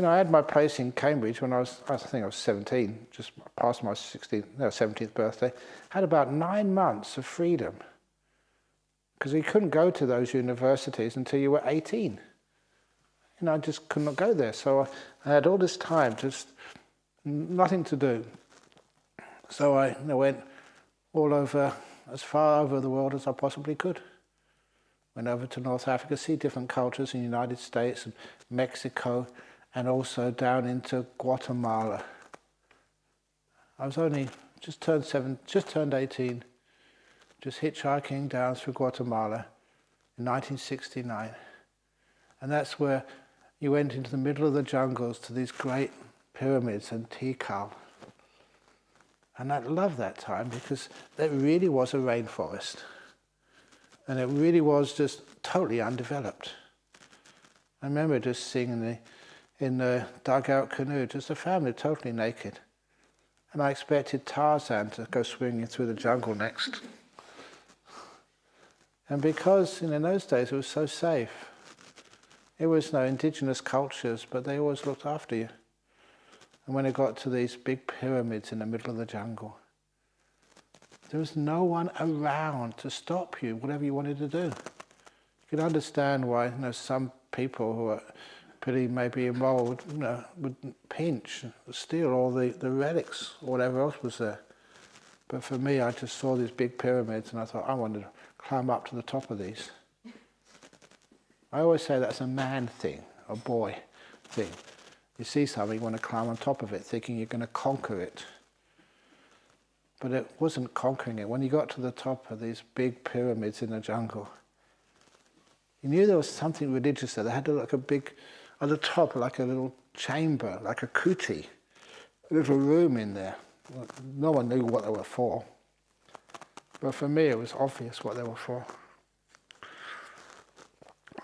I had my place in Cambridge when I think I was 17, just past my 17th birthday. Had about 9 months of freedom. Because you couldn't go to those universities until you were 18. I just could not go there. So I had all this time, just nothing to do. So I went all over, as far over the world as I possibly could. Went over to North Africa, see different cultures in the United States and Mexico, and also down into Guatemala. I was only just turned 18, just hitchhiking down through Guatemala in 1969. And that's where you went into the middle of the jungles to these great pyramids and Tikal. And I loved that time because it really was a rainforest. And it really was just totally undeveloped. I remember just seeing in the dugout canoe, just a family totally naked. And I expected Tarzan to go swinging through the jungle next. And because in those days it was so safe, it was no indigenous cultures, but they always looked after you. And when it got to these big pyramids in the middle of the jungle, there was no one around to stop you, whatever you wanted to do. You can understand why some people who are pretty maybe immoral would pinch, steal all the relics or whatever else was there. But for me, I just saw these big pyramids and I thought, I wanted to climb up to the top of these. I always say that's a man thing, a boy thing. You see something, you want to climb on top of it, thinking you're going to conquer it. But it wasn't conquering it. When you got to the top of these big pyramids in the jungle, you knew there was something religious there. They had like a big, at the top, like a little chamber, like a kuti, a little room in there. No one knew what they were for. But for me, it was obvious what they were for.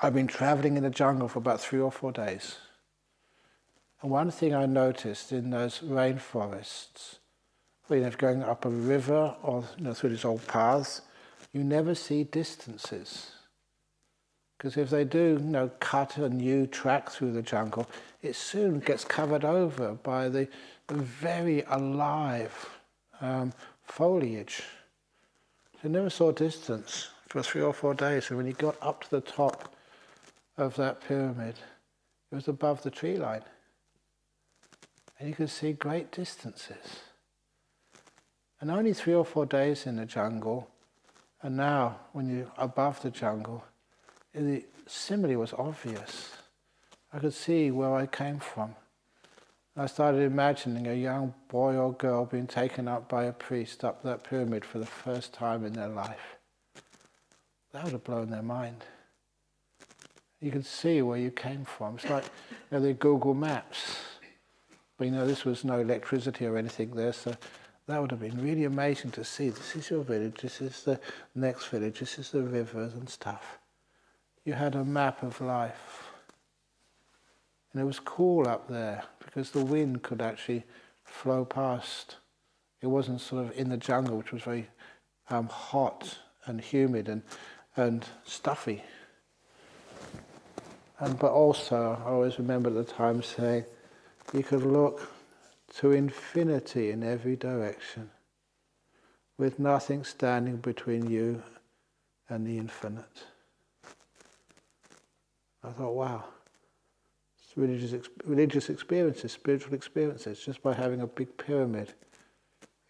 I've been traveling in the jungle for about 3 or 4 days. And one thing I noticed in those rainforests, going up a river or through these old paths, you never see distances. Because if they do, cut a new track through the jungle, it soon gets covered over by the very alive foliage. They never saw distance for 3 or 4 days, and when he got up to the top of that pyramid, it was above the tree line. And you could see great distances. And only 3 or 4 days in the jungle, and now when you're above the jungle, the simile was obvious. I could see where I came from. I started imagining a young boy or girl being taken up by a priest up that pyramid for the first time in their life. That would have blown their mind. You could see where you came from. It's like the Google Maps. But this was no electricity or anything there, so that would have been really amazing to see. This is your village, this is the next village, this is the rivers and stuff. You had a map of life. And it was cool up there because the wind could actually flow past. It wasn't sort of in the jungle, which was very hot and humid and stuffy. But also, I always remember at the time saying, you could look to infinity in every direction, with nothing standing between you and the infinite. I thought, wow, it's religious experiences, spiritual experiences, just by having a big pyramid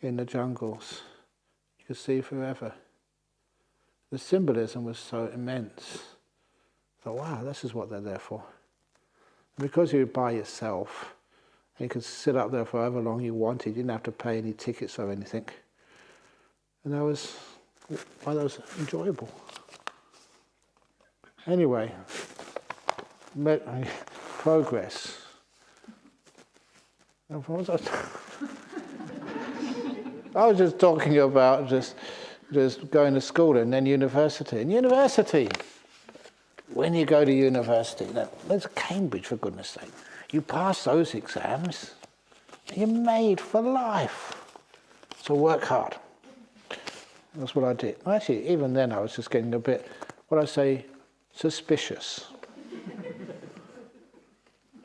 in the jungles, you could see forever. The symbolism was so immense. I thought, wow, this is what they're there for. Because you were by yourself, and you could sit up there for however long you wanted. You didn't have to pay any tickets or anything. And that was enjoyable. Anyway, progress. I was just talking about just going to school and then university. And university, when you go to university, there's Cambridge, for goodness sake. You pass those exams, you're made for life. So work hard. That's what I did. Actually, even then I was just getting a bit, suspicious.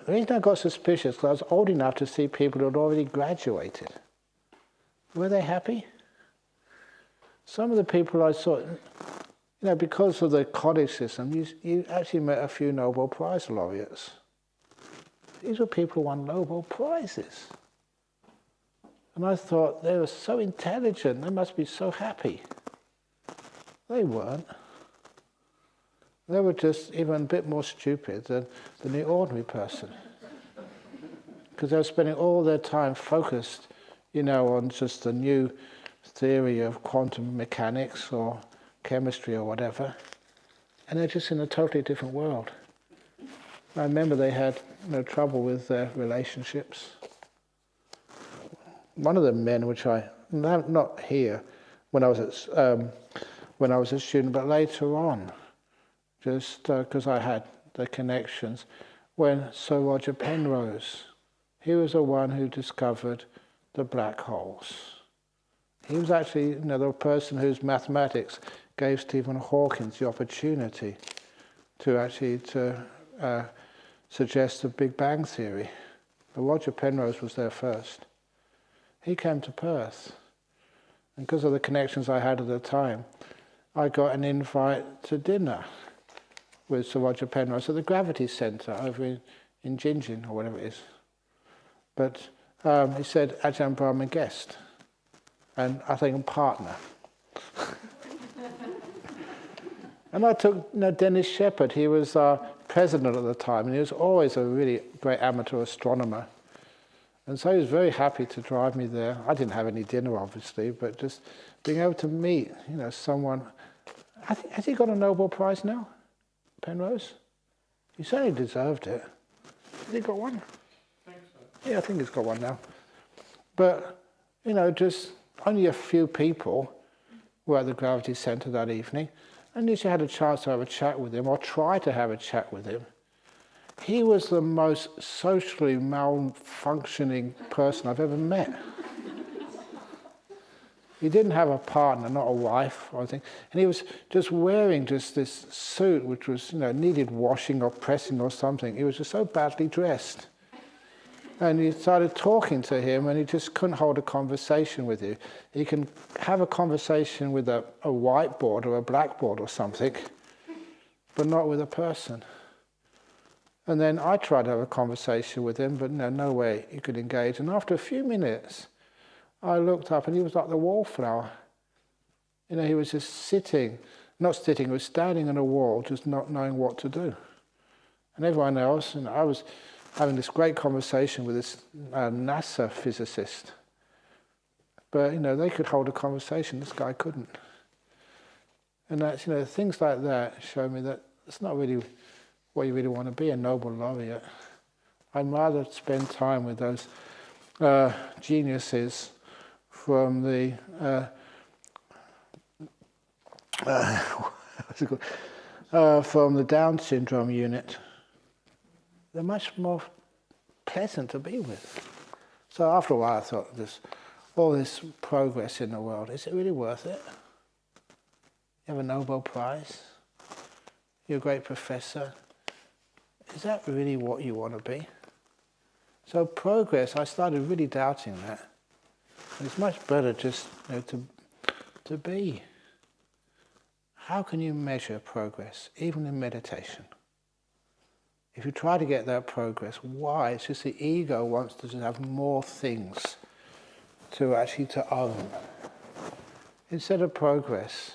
The reason I got suspicious was I was old enough to see people who had already graduated. Were they happy? Some of the people I saw, because of the college system, you actually met a few Nobel Prize laureates. These were people who won Nobel Prizes. And I thought, they were so intelligent, they must be so happy. They weren't. They were just even a bit more stupid than the ordinary person. Because they were spending all their time focused, on just the new theory of quantum mechanics or chemistry or whatever. And they're just in a totally different world. I remember they had trouble with their relationships. One of the men, which not here, when I was a student, but later on, just because I had the connections, when Sir Roger Penrose, he was the one who discovered the black holes. He was actually the person whose mathematics gave Stephen Hawking the opportunity to suggest the Big Bang theory. But Roger Penrose was there first. He came to Perth, and because of the connections I had at the time, I got an invite to dinner with Sir Roger Penrose at the Gravity Centre over in Gingin, or whatever it is. But he said, Ajahn Brahm, a guest, and I think a partner. And I took Dennis Shepherd. He was our president at the time, and he was always a really great amateur astronomer. And so he was very happy to drive me there. I didn't have any dinner, obviously, but just being able to meet, someone. Has he got a Nobel Prize now, Penrose? He certainly deserved it. Has he got one? I think so. Yeah, I think he's got one now. But, just only a few people were at the Gravity Centre that evening. And you had a chance to have a chat with him, or try to have a chat with him. He was the most socially malfunctioning person I've ever met. He didn't have a partner, not a wife or anything. And he was just wearing just this suit which was, needed washing or pressing or something. He was just so badly dressed. And you started talking to him and he just couldn't hold a conversation with you. He can have a conversation with a whiteboard or a blackboard or something, but not with a person. And then I tried to have a conversation with him, but no way he could engage. And after a few minutes, I looked up and he was like the wallflower. He was just sitting, not sitting, he was standing on a wall, just not knowing what to do. And everyone else, I was having this great conversation with this NASA physicist. But, they could hold a conversation, this guy couldn't. And that's, things like that show me that it's not really what you really want to be, a Nobel laureate. I'd rather spend time with those geniuses from the from the Down syndrome unit. They're much more pleasant to be with. So after a while I thought, all this progress in the world, is it really worth it? You have a Nobel Prize, you're a great professor. Is that really what you want to be? So progress, I started really doubting that. It's much better just to be. How can you measure progress, even in meditation? If you try to get that progress, why? It's just the ego wants to just have more things to own. Instead of progress,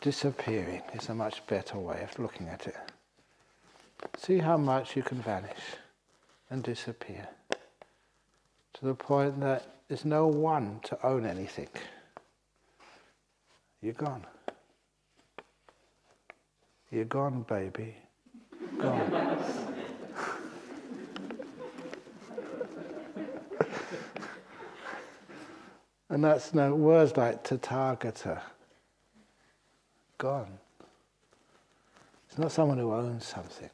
disappearing is a much better way of looking at it. See how much you can vanish and disappear to the point that there's no one to own anything. You're gone. You're gone, baby. Gone. And that's words like tathagata. Gone. It's not someone who owns something.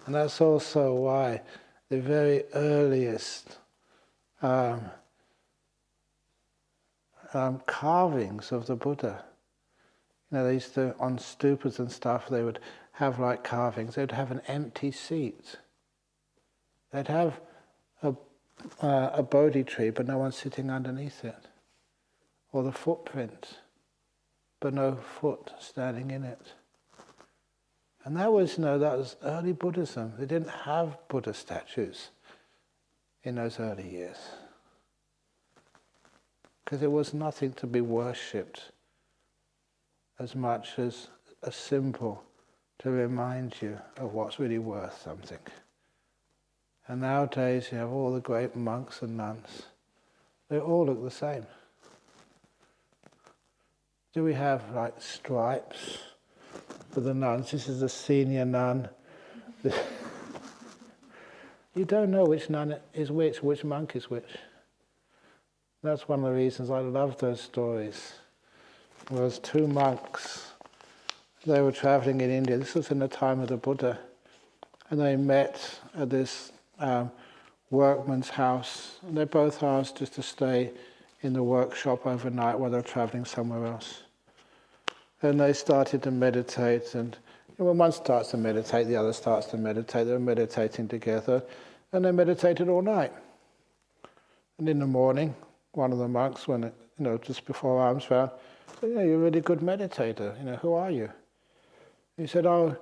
And that's also why the very earliest carvings of the Buddha, they used to, on stupas and stuff, they would have like carvings. They'd have an empty seat. They'd have a Bodhi tree, but no one sitting underneath it. Or the footprint, but no foot standing in it. And that was early Buddhism. They didn't have Buddha statues in those early years. Because it was nothing to be worshipped as much as a symbol to remind you of what's really worth something. And nowadays you have all the great monks and nuns. They all look the same. Do we have like stripes for the nuns? This is a senior nun. You don't know which nun is which monk is which. That's one of the reasons I love those stories. There was two monks. They were traveling in India. This was in the time of the Buddha. And they met at this workman's house. And they both asked just to stay in the workshop overnight while they were traveling somewhere else. And they started to meditate. And when one starts to meditate, the other starts to meditate. They were meditating together. And they meditated all night. And in the morning, one of the monks, when just before arms round, said, "You're a really good meditator. Who are you?" He said, "I'm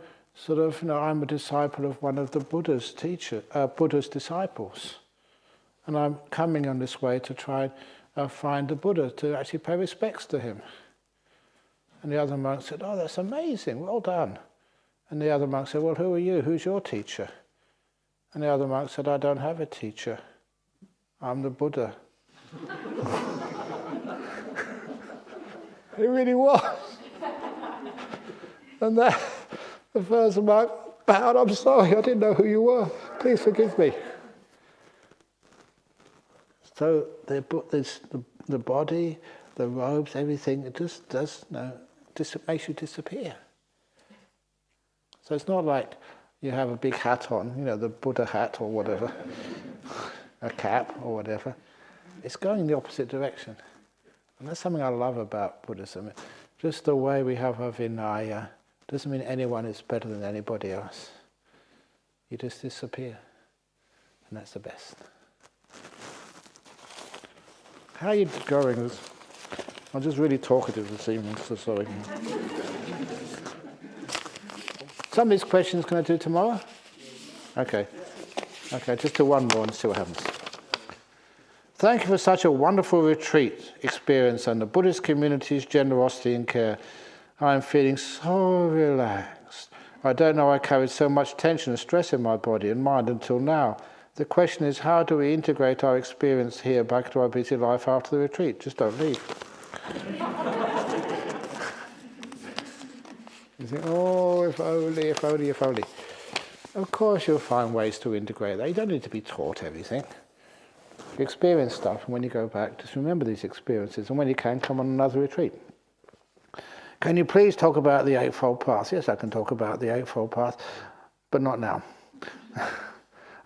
a disciple of one of the Buddha's disciples, and I'm coming on this way to try and find the Buddha to actually pay respects to him." And the other monk said, "Oh, that's amazing. Well done." And the other monk said, "Well, who are you? Who's your teacher?" And the other monk said, "I don't have a teacher. I'm the Buddha." It really was. And the first monk bowed, "I'm sorry, I didn't know who you were. Please forgive me." So the body, the robes, everything, it just does, makes you disappear. So it's not like you have a big hat on, the Buddha hat or whatever, a cap or whatever. It's going in the opposite direction. And that's something I love about Buddhism. Just the way we have our Vinaya doesn't mean anyone is better than anybody else. You just disappear. And that's the best. How are you going? I'm just really talkative this evening, so sorry. Some of these questions can I do tomorrow? Okay. Okay, just do one more and see what happens. Thank you for such a wonderful retreat experience and the Buddhist community's generosity and care. I am feeling so relaxed. I don't know I carried so much tension and stress in my body and mind until now. The question is, how do we integrate our experience here back to our busy life after the retreat? Just don't leave. You think, oh, if only, if only, if only. Of course you'll find ways to integrate that. You don't need to be taught everything. You experience stuff, and when you go back, just remember these experiences, and when you can, come on another retreat. Can you please talk about the Eightfold Path? Yes, I can talk about the Eightfold Path, but not now.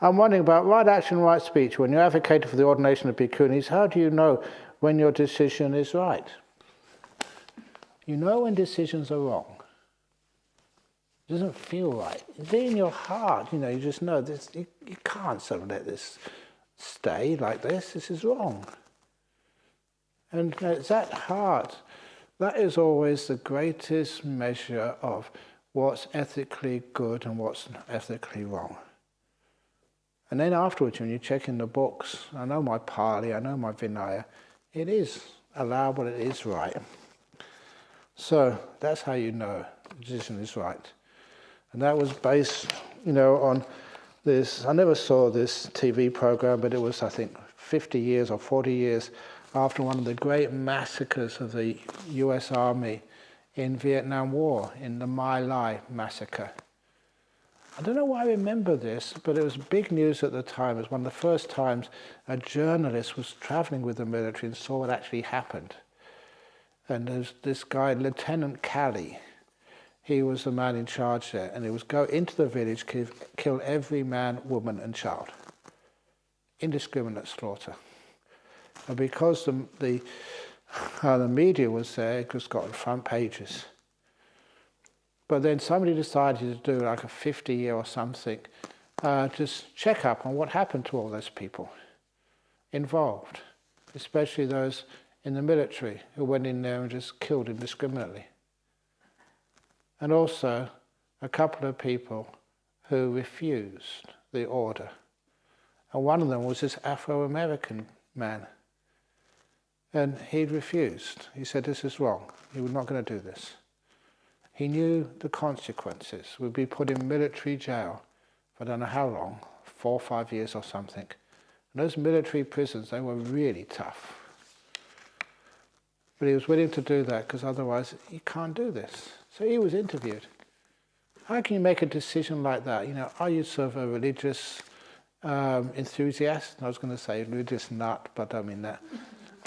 I'm wondering about right action, right speech. When you're advocating for the ordination of bhikkhunis, how do you know when your decision is right? You know when decisions are wrong. It doesn't feel right. It's in your heart, you just know this. You can't sort of let this stay like this. This is wrong. And it's that heart. That is always the greatest measure of what's ethically good and what's ethically wrong. And then afterwards, when you check in the books, I know my Pali, I know my Vinaya, it is allowable, it is right. So that's how you know the decision is right. And that was based, on this. I never saw this TV program, but it was, I think, 50 years or 40 years after one of the great massacres of the US Army in Vietnam War, in the My Lai massacre. I don't know why I remember this, but it was big news at the time. It was one of the first times a journalist was traveling with the military and saw what actually happened. And there's this guy, Lieutenant Calley. He was the man in charge there, and he was go into the village, kill every man, woman, and child. Indiscriminate slaughter. And because the media was there, it just got on front pages. But then somebody decided to do like a 50-year or something, just check up on what happened to all those people involved, especially those in the military who went in there and just killed indiscriminately. And also a couple of people who refused the order. And one of them was this Afro-American man. And he refused. He said, this is wrong. He was not going to do this. He knew the consequences. We'd be put in military jail for I don't know how long, 4 or 5 years or something. And those military prisons, they were really tough. But he was willing to do that because otherwise you can't do this. So he was interviewed. How can you make a decision like that? Are you sort of a religious enthusiast? I was going to say religious nut, but I don't mean that.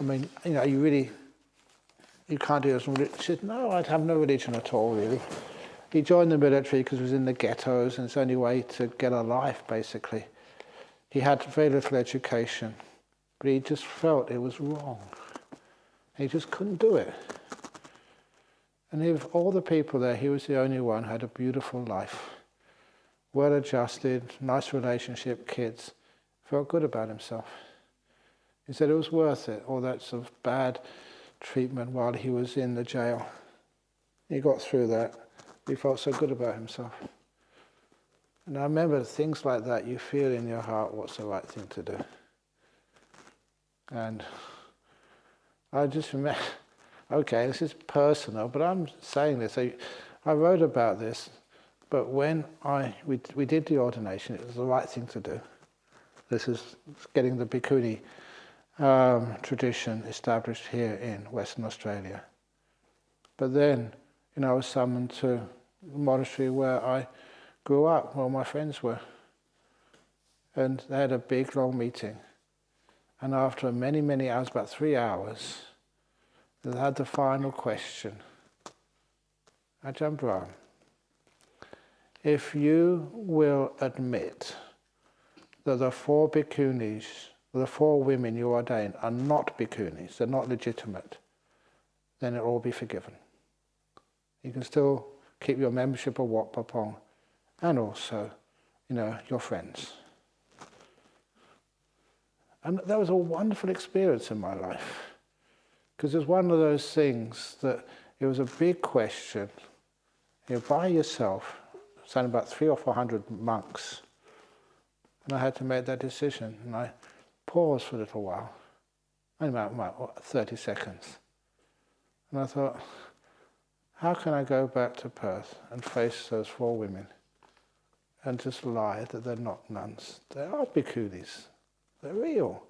I mean, you can't do this. He said, no, I'd have no religion at all, really. He joined the military because he was in the ghettos, and it's the only way to get a life, basically. He had very little education, but he just felt it was wrong. He just couldn't do it. And of all the people there, he was the only one who had a beautiful life. Well-adjusted, nice relationship, kids. Felt good about himself. He said it was worth it, all that sort of bad treatment while he was in the jail. He got through that. He felt so good about himself. And I remember things like that, you feel in your heart what's the right thing to do. And I just remember, okay, this is personal, but I'm saying this. I wrote about this, but when we did the ordination, it was the right thing to do. This is getting the bhikkhuni tradition established here in Western Australia. But then, I was summoned to the monastery where I grew up, where my friends were. And they had a big, long meeting. And after many, many hours, about 3 hours, they had the final question. Ajahn Brahm, if you will admit that the 4 bhikkhunis, the 4 women you ordained are not bhikkhunis, they're not legitimate, then it'll all be forgiven. You can still keep your membership of Wat Pah Pong, and also, your friends. And that was a wonderful experience in my life, because it was one of those things that it was a big question. You're by yourself, it's only about 300 or 400 monks, and I had to make that decision. And I paused for a little while, only about 30 seconds. And I thought, how can I go back to Perth and face those 4 women and just lie that they're not nuns? They are bhikkhunis. They're real.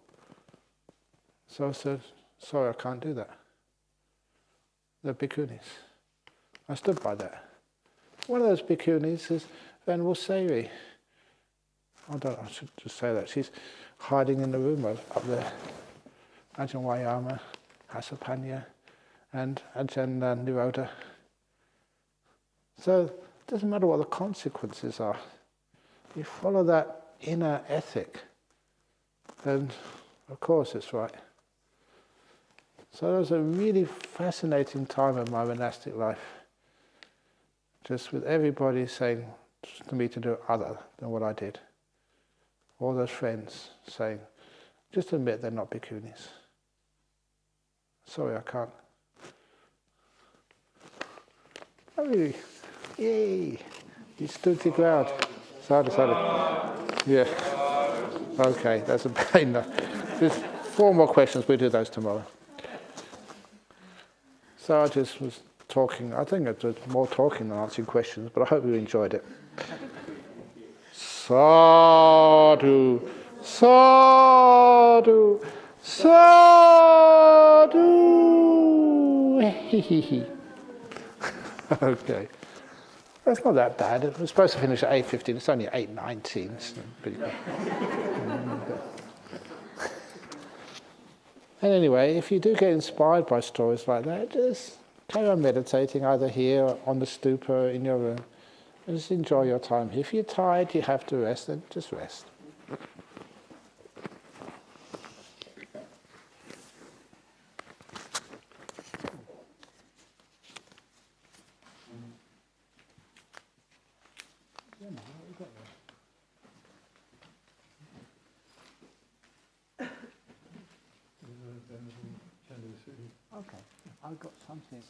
So I said, sorry, I can't do that. They're bhikkhunis. I stood by that. One of those bhikkhunis is Venerable Seri. I should just say that. She's hiding in the room up there. Ajahn Vayama, Hasapanya, and Ajahn Nirodha. So it doesn't matter what the consequences are. You follow that inner ethic, and of course it's right. So it was a really fascinating time of my monastic life, just with everybody saying to me to do other than what I did. All those friends saying, just admit they're not bhikkhunis. Sorry, I can't. Oh, really? Yay! You stood your ground. Sadhu, sadhu. Yeah. Okay, that's a pain. There's 4 more questions. We'll do those tomorrow. So I just was talking. I think it was more talking than answering questions, but I hope you enjoyed it. Sadhu, sadhu, sadhu. Okay. That's not that bad. It was supposed to finish at 8:15. It's only 8:19. So pretty good. And anyway, if you do get inspired by stories like that, just carry on meditating either here, on the stupa, in your room. And just enjoy your time. If you're tired, you have to rest, then just rest. Okay, I've got something.